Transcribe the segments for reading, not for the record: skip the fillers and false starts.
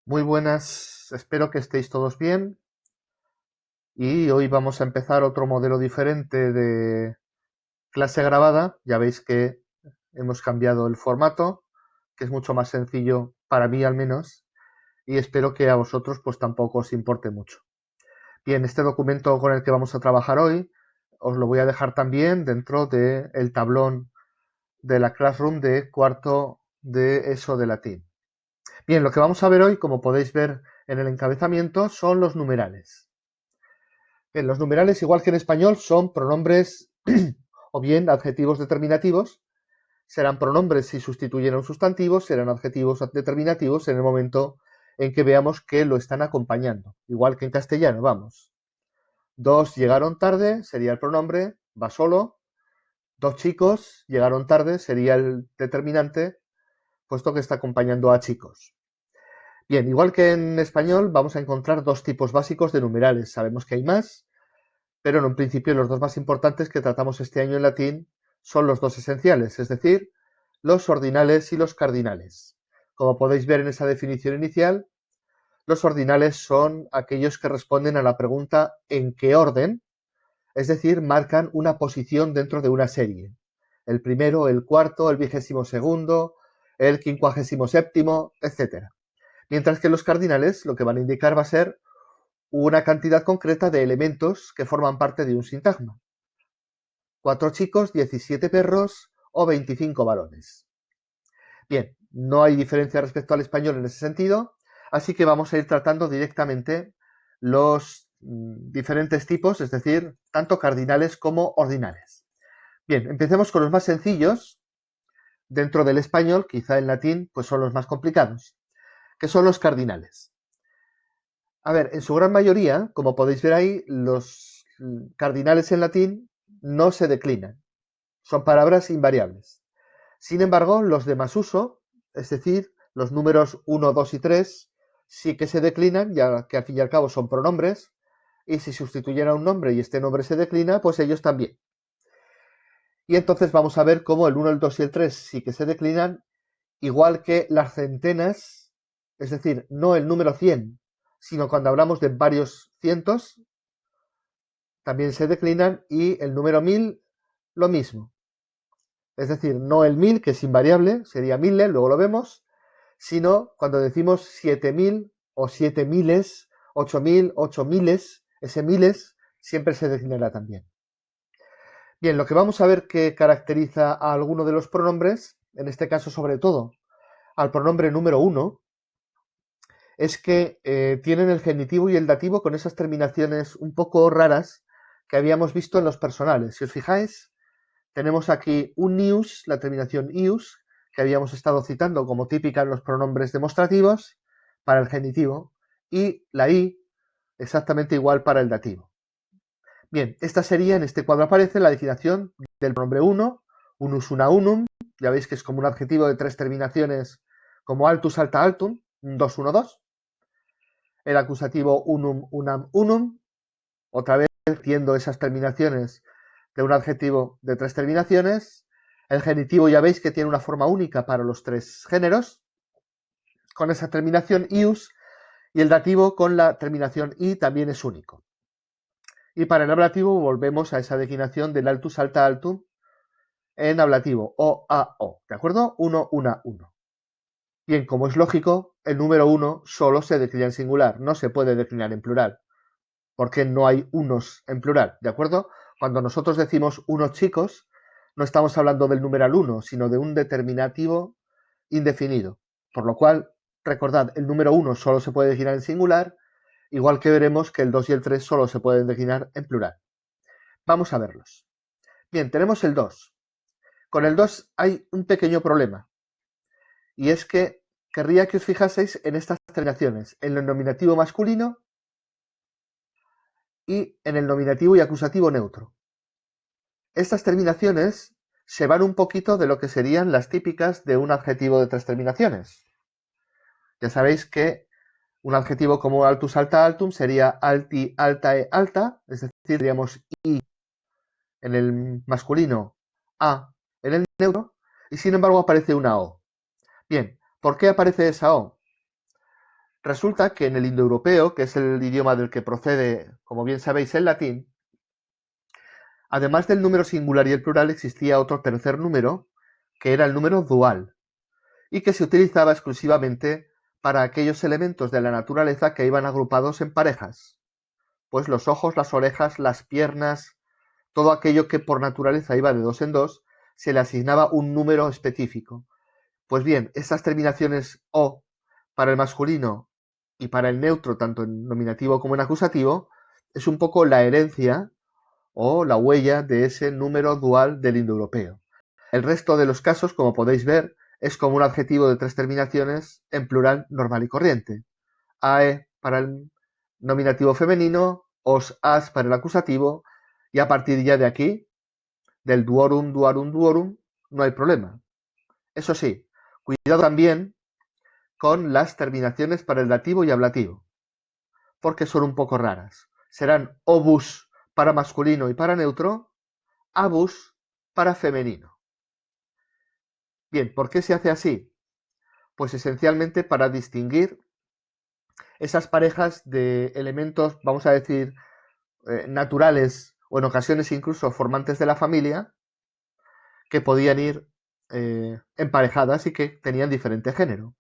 Muy buenas, espero que estéis todos bien y hoy vamos a empezar otro modelo diferente de clase grabada. Ya veis que hemos cambiado el formato, que es mucho más sencillo para mí al menos, y espero que a vosotros pues tampoco os importe mucho. Bien, este documento con el que vamos a trabajar hoy os lo voy a dejar también dentro del tablón de la Classroom de cuarto de ESO de latín. Bien, lo que vamos a ver hoy, como podéis ver en el encabezamiento, son los numerales. Bien, los numerales, igual que en español, son pronombres o bien adjetivos determinativos. Serán pronombres si sustituyen a un sustantivo, serán adjetivos determinativos en el momento en que veamos que lo están acompañando. Igual que en castellano, vamos. Dos llegaron tarde, sería el pronombre, va solo. Dos chicos llegaron tarde, sería el determinante, puesto que está acompañando a chicos. Bien, igual que en español, vamos a encontrar dos tipos básicos de numerales. Sabemos que hay más, pero en un principio los dos más importantes que tratamos este año en latín son los dos esenciales, es decir, los ordinales y los cardinales. Como podéis ver en esa definición inicial, los ordinales son aquellos que responden a la pregunta ¿en qué orden? Es decir, marcan una posición dentro de una serie. El primero, el cuarto, el 22º, el 57º, etc. Mientras que los cardinales lo que van a indicar va a ser una cantidad concreta de elementos que forman parte de un sintagma. 4 chicos, 17 perros o 25 balones. Bien, no hay diferencia respecto al español en ese sentido, así que vamos a ir tratando directamente los diferentes tipos, es decir, tanto cardinales como ordinales. Bien, empecemos con los más sencillos. Dentro del español, quizá en latín, pues son los más complicados, que son los cardinales. A ver, en su gran mayoría, como podéis ver ahí, los cardinales en latín no se declinan. Son palabras invariables. Sin embargo, los de más uso, es decir, los números 1, 2 y 3, sí que se declinan, ya que al fin y al cabo son pronombres, y si sustituyen a un nombre y este nombre se declina, pues ellos también. Y entonces vamos a ver cómo el 1, el 2 y el 3 sí que se declinan, igual que las centenas, es decir, no el número 100, sino cuando hablamos de varios cientos, también se declinan, y el número 1000, lo mismo. Es decir, no el 1000, que es invariable, sería 1000, luego lo vemos, sino cuando decimos 7000 o 7000, 8000, 8000, ese miles siempre se declinará también. Bien, lo que vamos a ver que caracteriza a alguno de los pronombres, en este caso sobre todo al pronombre número 1, es que tienen el genitivo y el dativo con esas terminaciones un poco raras que habíamos visto en los personales. Si os fijáis, tenemos aquí un ius, la terminación ius, que habíamos estado citando como típica en los pronombres demostrativos para el genitivo, y la i exactamente igual para el dativo. Bien, esta sería, en este cuadro aparece la declinación del pronombre 1, unus una unum, ya veis que es como un adjetivo de 3 terminaciones, como altus alta altum, un 2 1 2. El acusativo unum unam unum, otra vez haciendo esas terminaciones de un adjetivo de 3 terminaciones. El genitivo ya veis que tiene una forma única para los 3 géneros, con esa terminación ius, y el dativo con la terminación i también es único. Y para el ablativo volvemos a esa declinación del altus alta altum en ablativo, o a o, ¿de acuerdo? 1, una, 1. Bien, como es lógico, el número 1 solo se declina en singular, no se puede declinar en plural, porque no hay unos en plural, ¿de acuerdo? Cuando nosotros decimos unos chicos, no estamos hablando del numeral 1, sino de un determinativo indefinido. Por lo cual, recordad, el número 1 solo se puede declinar en singular, igual que veremos que el 2 y el 3 solo se pueden declinar en plural. Vamos a verlos. Bien, tenemos el 2. Con el 2 hay un pequeño problema, y es que querría que os fijaseis en estas terminaciones, en el nominativo masculino y en el nominativo y acusativo neutro. Estas terminaciones se van un poquito de lo que serían las típicas de un adjetivo de 3 terminaciones. Ya sabéis que un adjetivo como altus alta altum sería alti altae alta, es decir, tendríamos i en el masculino, a en el neutro, y sin embargo aparece una o. Bien, ¿por qué aparece esa o? Resulta que en el indoeuropeo, que es el idioma del que procede, como bien sabéis, el latín, además del número singular y el plural, existía otro tercer número, que era el número dual, y que se utilizaba exclusivamente para aquellos elementos de la naturaleza que iban agrupados en parejas, pues los ojos, las orejas, las piernas, todo aquello que por naturaleza iba de dos en dos, se le asignaba un número específico. Pues bien, estas terminaciones o para el masculino y para el neutro, tanto en nominativo como en acusativo, es un poco la herencia o la huella de ese número dual del indoeuropeo. El resto de los casos, como podéis ver, es como un adjetivo de tres terminaciones en plural normal y corriente. Ae para el nominativo femenino, os, as para el acusativo, y a partir ya de aquí, del duorum, duarum, duorum, no hay problema. Eso sí, cuidado también con las terminaciones para el dativo y ablativo, porque son un poco raras. Serán obus para masculino y para neutro, abus para femenino. Bien, ¿por qué se hace así? Pues esencialmente para distinguir esas parejas de elementos, vamos a decir, naturales o en ocasiones incluso formantes de la familia, que podían ir emparejadas y que tenían diferente género.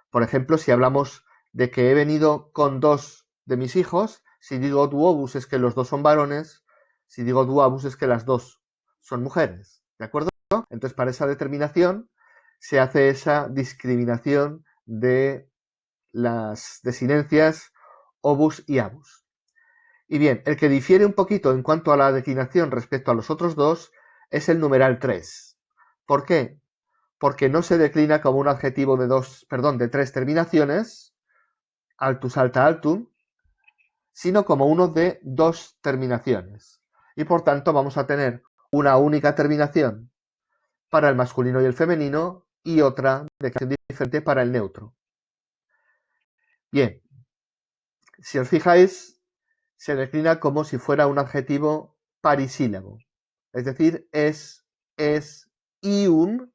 Por ejemplo, si hablamos de que he venido con dos de mis hijos, si digo duobus es que los dos son varones, si digo duabus es que las dos son mujeres, ¿de acuerdo? Entonces, para esa determinación se hace esa discriminación de las desinencias obus y abus. Y bien, el que difiere un poquito en cuanto a la declinación respecto a los otros dos es el numeral 3. ¿Por qué? Porque no se declina como un adjetivo de tres terminaciones, altus, alta, altum, sino como uno de dos terminaciones. Y por tanto vamos a tener una única terminación para el masculino y el femenino y otra declinación diferente para el neutro. Bien, si os fijáis, se declina como si fuera un adjetivo parisílabo. Es decir, es, y un,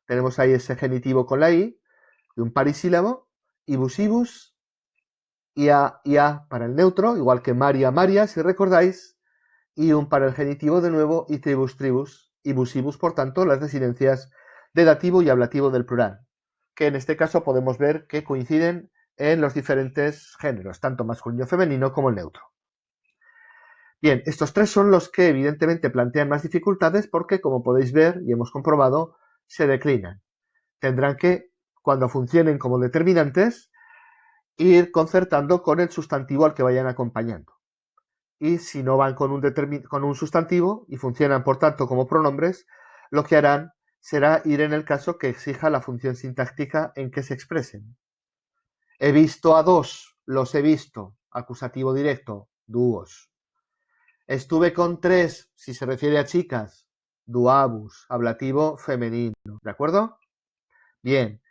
tenemos ahí ese genitivo con la i, de un parisílabo, ibus, ibus, y a para el neutro, igual que Maria, Maria, si recordáis, y un para el genitivo de nuevo, y tribus, tribus, ibus, ibus, por tanto, las desinencias de dativo y ablativo del plural, que en este caso podemos ver que coinciden en los diferentes géneros, tanto masculino y femenino como el neutro. Bien, estos tres son los que evidentemente plantean más dificultades porque, como podéis ver y hemos comprobado, se declinan. Tendrán que, cuando funcionen como determinantes, ir concertando con el sustantivo al que vayan acompañando. Y si no van con un sustantivo y funcionan, por tanto, como pronombres, lo que harán será ir en el caso que exija la función sintáctica en que se expresen. He visto a dos, los he visto, acusativo directo, duos. Estuve con tres, si se refiere a chicas, duabus, ablativo femenino, ¿de acuerdo? Bien,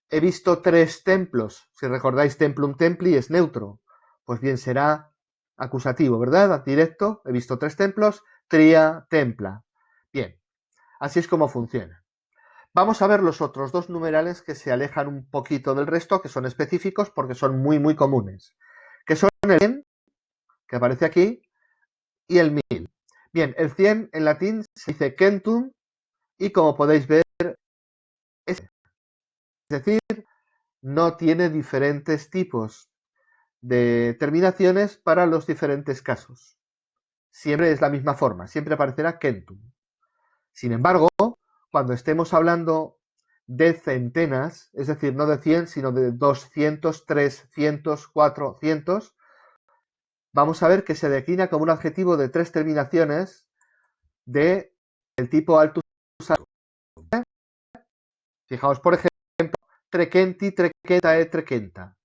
he visto tres templos, si recordáis templum templi es neutro, pues bien será acusativo, ¿verdad? Directo, he visto tres templos, tria, templa. Bien, así es como funciona. Vamos a ver los otros dos numerales que se alejan un poquito del resto, que son específicos porque son muy, muy comunes, que son el 100, que aparece aquí, y el 1000. Bien, el 100 en latín se dice centum y como podéis ver, es decir, no tiene diferentes tipos de terminaciones para los diferentes casos. Siempre es la misma forma, siempre aparecerá centum. Sin embargo, cuando estemos hablando de centenas, es decir, no de 100, sino de 200, 300, 400, vamos a ver que se declina como un adjetivo de tres terminaciones del tipo altus. Fijaos, por ejemplo, trequenti, trequentae, trequenta.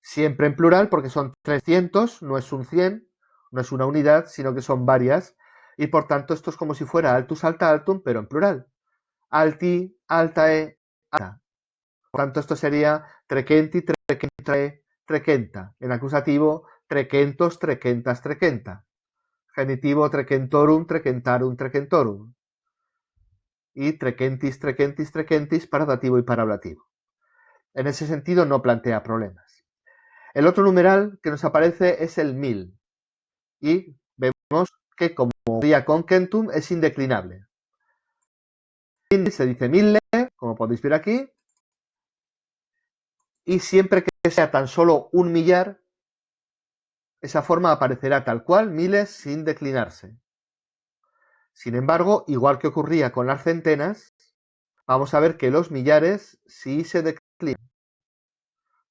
Siempre en plural porque son 300, no es un 100, no es una unidad, sino que son varias. Y por tanto esto es como si fuera altus, alta, altum, pero en plural. Alti, altae, alta. Por tanto esto sería trequenti, trequentae, trequenta. En acusativo, trequentos, trequentas, trequenta. Genitivo, trequentorum, trequentarum, trequentorum. Y trequentis, trequentis, trequentis para dativo y para ablativo. En ese sentido no plantea problemas. El otro numeral que nos aparece es el 1000 y vemos que como ocurría con Quentum es indeclinable. Se dice 1000, como podéis ver aquí, y siempre que sea tan solo un millar, esa forma aparecerá tal cual, miles, sin declinarse. Sin embargo, igual que ocurría con las centenas, vamos a ver que los millares sí se declinan.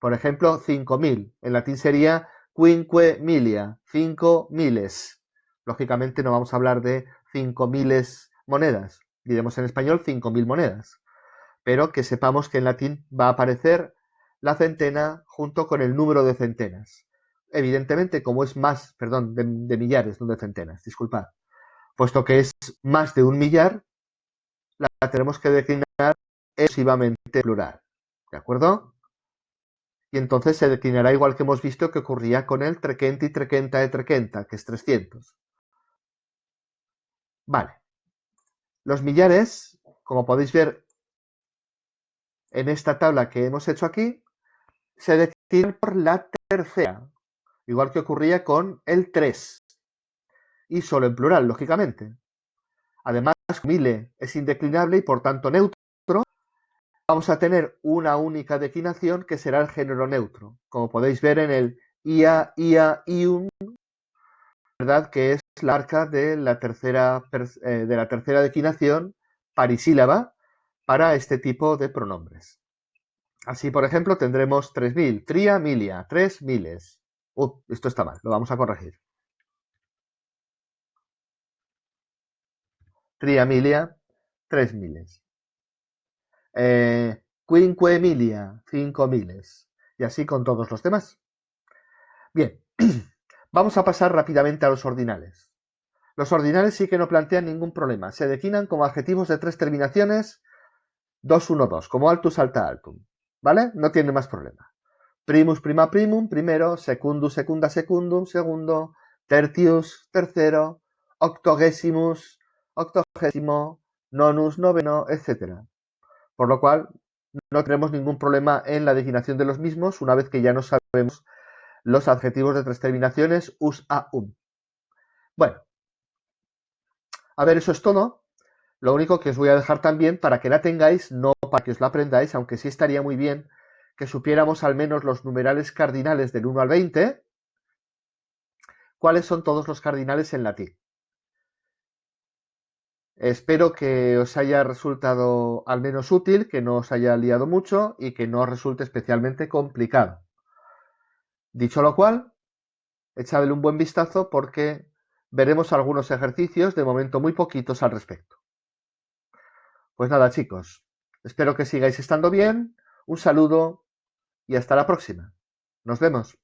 Por ejemplo, 5000. En latín sería quinque milia, 5 miles. Lógicamente no vamos a hablar de 5000 monedas. Diremos en español 5000 monedas. Pero que sepamos que en latín va a aparecer la centena junto con el número de centenas. Evidentemente, como es más, perdón, de millares, no de centenas, disculpad. Puesto que es más de un millar, la tenemos que declinar exclusivamente plural. ¿De acuerdo? Y entonces se declinará igual que hemos visto que ocurría con el trecenti, trecentae, trecenta, que es 300. Vale. Los millares, como podéis ver en esta tabla que hemos hecho aquí, se declinan por la tercera, igual que ocurría con el 3. Y solo en plural, lógicamente. Además, mille es indeclinable y por tanto neutro, vamos a tener una única declinación que será el género neutro, como podéis ver en el ia, ium, ¿verdad? Que es la marca de la tercera declinación parisílaba para este tipo de pronombres. Así, por ejemplo, tendremos 3000, tria, milia, 3 miles. Esto está mal, lo vamos a corregir. Tria milia, 3 miles. Quinque milia, 5 miles. Y así con todos los demás. Bien, vamos a pasar rápidamente a los ordinales. Los ordinales sí que no plantean ningún problema. Se declinan como adjetivos de 3 terminaciones 2-1-2, como altus alta altum. ¿Vale? No tiene más problema. Primus prima primum, primero, secundus secunda secundum, segundo, tertius, tercero, octogesimus, octogésimo, nonus, noveno, etc. Por lo cual, no tenemos ningún problema en la declinación de los mismos una vez que ya no sabemos los adjetivos de 3 terminaciones us, a, Bueno, a ver, eso es todo. Lo único que os voy a dejar también para que la tengáis, no para que os la aprendáis, aunque sí estaría muy bien que supiéramos al menos los numerales cardinales del 1 al 20, cuáles son todos los cardinales en latín. Espero que os haya resultado al menos útil, que no os haya liado mucho y que no os resulte especialmente complicado. Dicho lo cual, echadle un buen vistazo porque veremos algunos ejercicios, de momento muy poquitos al respecto. Pues nada, chicos, espero que sigáis estando bien, un saludo y hasta la próxima. Nos vemos.